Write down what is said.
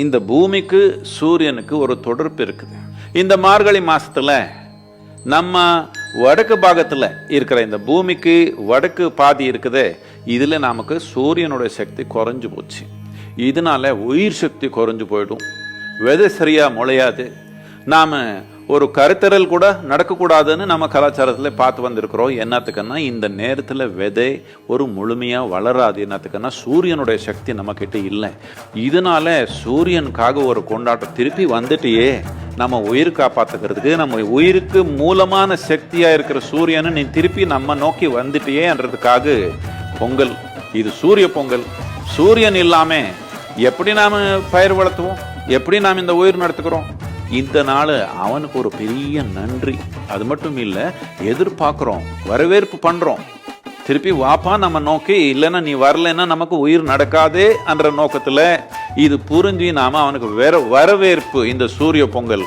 இந்த பூமிக்கு சூரியனுக்கு ஒரு தொடர்பு இருக்குது. இந்த மார்கழி மாசத்துல நம்ம வடக்கு பாகத்துல இருக்கிற இந்த பூமிக்கு வடக்கு பாதி இருக்குது, இதுல நமக்கு சூரியனுடைய சக்தி குறைஞ்சு போச்சு. இதனால உயிர் சக்தி குறைஞ்சு போயிடும், விதை சரியா முளையாது. நாம ஒரு கருத்தரல் கூட நடக்கக்கூடாதுன்னு நம்ம கலாச்சாரத்தில் பார்த்து வந்திருக்கிறோம். என்னத்துக்குன்னா இந்த நேரத்தில் விதை ஒரு முழுமையாக வளராது. என்னத்துக்குன்னா சூரியனுடைய சக்தி நம்ம கிட்ட இல்லை. இதனால சூரியனுக்காக ஒரு கொண்டாட்டம் திருப்பி வந்துட்டியே, நம்ம உயிர் காப்பாற்றுக்கிறதுக்கு, நம்ம உயிருக்கு மூலமான சக்தியாக இருக்கிற சூரியனை நீ திருப்பி நம்ம நோக்கி வந்துட்டியேன்றதுக்காக பொங்கல். இது சூரிய பொங்கல். சூரியன் இல்லாமல் எப்படி நாம் பயிர் வளர்த்துவோம், எப்படி நாம் இந்த உயிர் நடத்துக்கிறோம்? இந்த நாள் அவனுக்கு ஒரு பெரிய நன்றி. அது மட்டும் இல்லை, எதிர்பார்க்குறோம், வரவேற்பு பண்ணுறோம். திருப்பி வாப்பா நம்ம நோக்கி, இல்லைன்னா நீ வரலைன்னா நமக்கு உயிர் நடக்காதே என்ற நோக்கத்தில் இது புரிஞ்சு நாம் அவனுக்கு வரவேற்பு இந்த சூரிய பொங்கல்